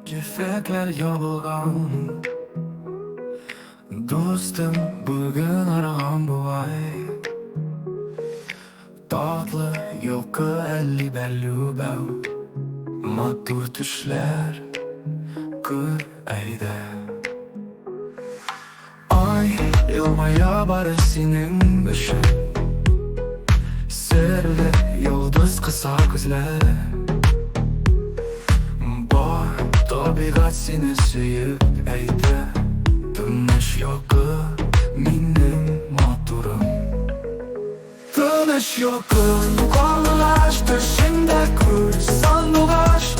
Kefekler yabılgan Dostum bugün aragan bulay Tatlı yokı elli belli bev Mattur töшләр Kır eyde Ay yılmaya barı sinin başı Serli yıldız kısa kızlar Бар табигать сине сөйіп әйді Тыныш йокы минем матурым Тыныш йокы қарлығаш Төшіңді күр сандуғаш